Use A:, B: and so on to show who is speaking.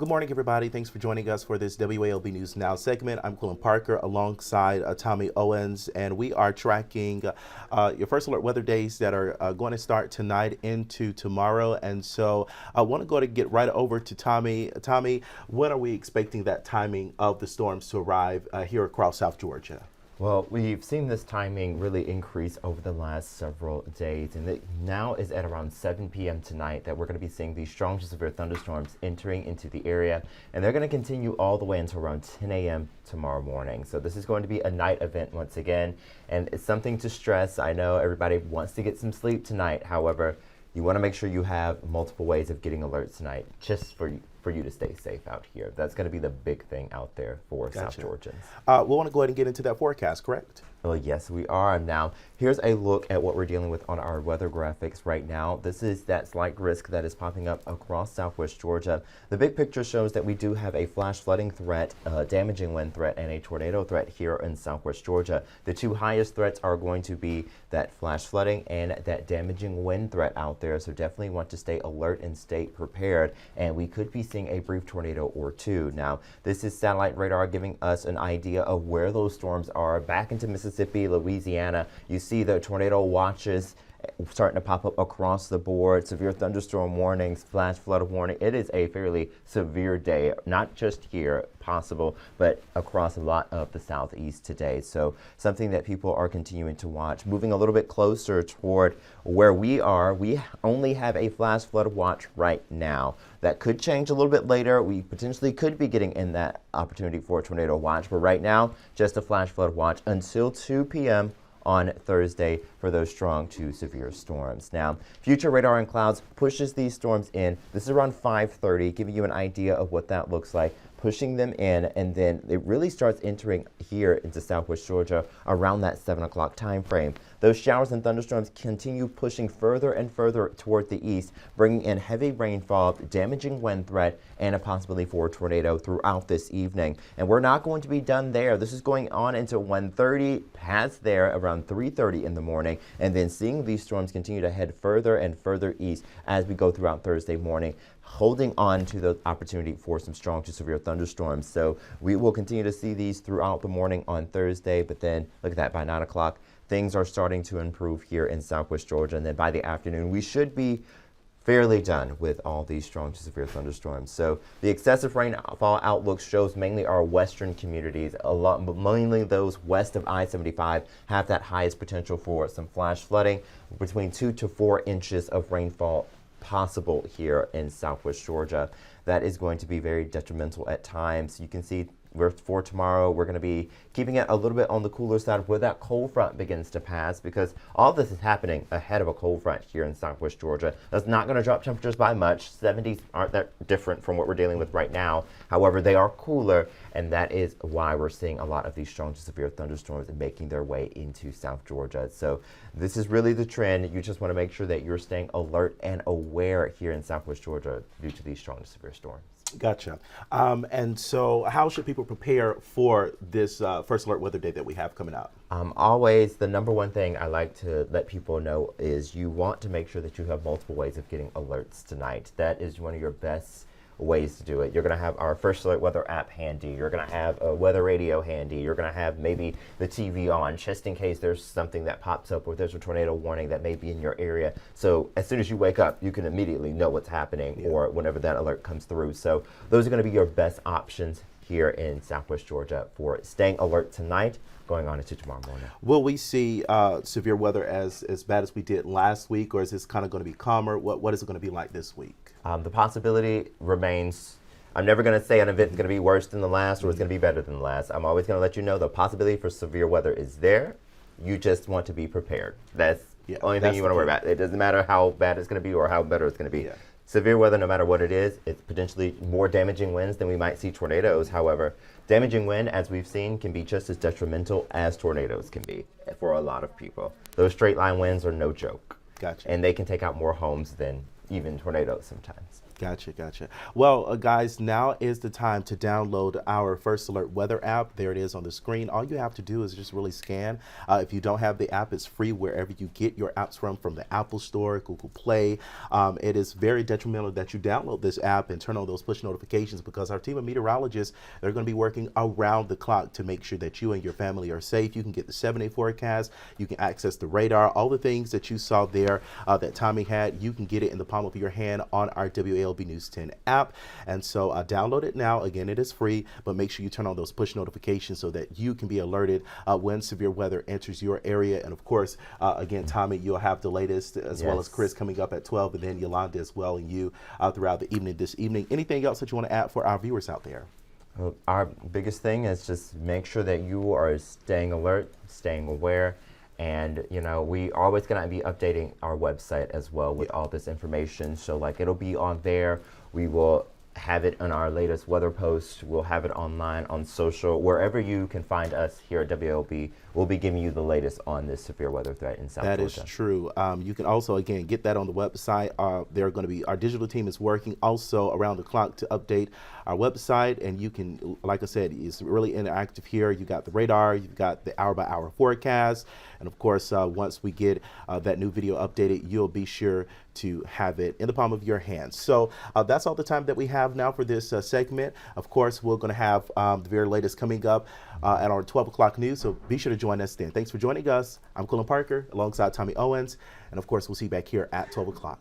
A: Good morning, everybody. Thanks for joining us for this WALB News Now segment. I'm Quillen Parker alongside Tommy Owens, and we are tracking your first alert weather days that are going to start tonight into tomorrow. And so I want to go to get right over to Tommy. Tommy, when are we expecting that timing of the storms to arrive here across South Georgia?
B: Well, we've seen this timing really increase over the last several days, and it now is at around 7 p.m. tonight that we're going to be seeing these strong to severe thunderstorms entering into the area, and they're going to continue all the way until around 10 a.m. tomorrow morning. So this is going to be a night event once again, and it's something to stress. I know everybody wants to get some sleep tonight. However, you want to make sure you have multiple ways of getting alerts tonight just for you to stay safe out here. That's going to be the big thing out there for South Georgians.
A: We want to go ahead and get into that forecast, correct?
B: Well, yes, we are. Now, here's a look at what we're dealing with on our weather graphics right now. This is that slight risk that is popping up across southwest Georgia. The big picture shows that we do have a flash flooding threat, a damaging wind threat, and a tornado threat here in southwest Georgia. The two highest threats are going to be that flash flooding and that damaging wind threat out there. So definitely want to stay alert and stay prepared. And we could be seeing a brief tornado or two. Now, this is satellite radar giving us an idea of where those storms are back into Mississippi, Louisiana. You see the tornado watches starting to pop up across the board, severe thunderstorm warnings, flash flood warning. It is a fairly severe day, not just here possible, but across a lot of the southeast today. So something that people are continuing to watch. Moving a little bit closer toward where we are, we only have a flash flood watch right now. That could change a little bit later. We potentially could be getting in that opportunity for a tornado watch, but right now, just a flash flood watch until 2 p.m. on Thursday for those strong to severe storms. Now, future radar and clouds pushes these storms in. This is around 5:30, giving you an idea of what that looks like, pushing them in, and then it really starts entering here into southwest Georgia around that 7 o'clock time frame. Those showers and thunderstorms continue pushing further and further toward the east, bringing in heavy rainfall, damaging wind threat, and a possibility for a tornado throughout this evening. And we're not going to be done there. This is going on until 1:30, past there around 3:30 in the morning, and then seeing these storms continue to head further and further east as we go throughout Thursday morning, holding on to the opportunity for some strong to severe thunderstorms. So we will continue to see these throughout the morning on Thursday, but then look at that, by 9 o'clock, things are starting to improve here in southwest Georgia, and then by the afternoon, we should be fairly done with all these strong to severe thunderstorms. So the excessive rainfall outlook shows mainly our western communities, mainly those west of I-75 have that highest potential for some flash flooding, between 2 to 4 inches of rainfall possible here in southwest Georgia. That is going to be very detrimental at times. You can see for tomorrow, we're going to be keeping it a little bit on the cooler side where that cold front begins to pass, because all this is happening ahead of a cold front here in southwest Georgia. That's not going to drop temperatures by much. 70s aren't that different from what we're dealing with right now. However, they are cooler, and that is why we're seeing a lot of these strong to severe thunderstorms making their way into South Georgia. So this is really the trend. You just want to make sure that you're staying alert and aware here in southwest Georgia due to these strong to severe storms.
A: Gotcha. And so how should people prepare for this first alert weather day that we have coming up?
B: Always, the number one thing I like to let people know is you want to make sure that you have multiple ways of getting alerts tonight. That is one of your best ways to do it. You're going to have our First Alert Weather app handy. You're going to have a weather radio handy. You're going to have maybe the TV on just in case there's something that pops up or there's a tornado warning that may be in your area. So as soon as you wake up, you can immediately know what's happening or whenever that alert comes through. So those are going to be your best options here in southwest Georgia for staying alert tonight, going on into tomorrow morning.
A: Will we see severe weather as bad as we did last week, or is this kind of going to be calmer? What is it going to be like this week?
B: The possibility remains. I'm never going to say an event is going to be worse than the last or it's going to be better than the last. I'm always going to let you know the possibility for severe weather is there. You just want to be prepared. That's the only thing you want to worry about. It doesn't matter how bad it's going to be or how better it's going to be. Severe weather, no matter what it is, it's potentially more damaging winds than we might see tornadoes. However, damaging wind, as we've seen, can be just as detrimental as tornadoes can be for a lot of people. Those straight line winds are no joke.
A: Gotcha.
B: And they can take out more homes than even tornadoes sometimes.
A: Gotcha, gotcha. Well, guys, now is the time to download our First Alert Weather app. There it is on the screen. All you have to do is just really scan. If you don't have the app, it's free wherever you get your apps from the Apple Store, Google Play. It is very detrimental that you download this app and turn on those push notifications because our team of meteorologists, they're going to be working around the clock to make sure that you and your family are safe. You can get the 7-day forecast. You can access the radar. All the things that you saw there that Tommy had, you can get it in the palm of your hand on our WALB News 10 app. And so download it now. Again, it is free, but make sure you turn on those push notifications so that you can be alerted when severe weather enters your area. And of course, again, Tommy, you'll have the latest as well as Chris coming up at 12, and then Yolanda as well, and you throughout the evening this evening. Anything else that you want to add for our viewers out there?
B: Well, our biggest thing is just make sure that you are staying alert, staying aware. And, you know, we are always going to be updating our website as well with all this information. So, like, it'll be on there. We will have it on our latest weather post. We'll have it online, on social. Wherever you can find us here at WLB, we'll be giving you the latest on this severe weather threat in South Georgia.
A: That is true. You can also, again, get that on the website. They're going to be, our digital team is working also around the clock to update our website. And you can, like I said, it's really interactive here. You got the radar, you've got the hour-by-hour forecast. And of course, once we get that new video updated, you'll be sure to have it in the palm of your hands. So that's all the time that we have now for this segment. Of course, we're going to have the very latest coming up at our 12 o'clock news. So be sure to join us then. Thanks for joining us. I'm Colin Parker alongside Tommy Owens. And of course, we'll see you back here at 12 o'clock.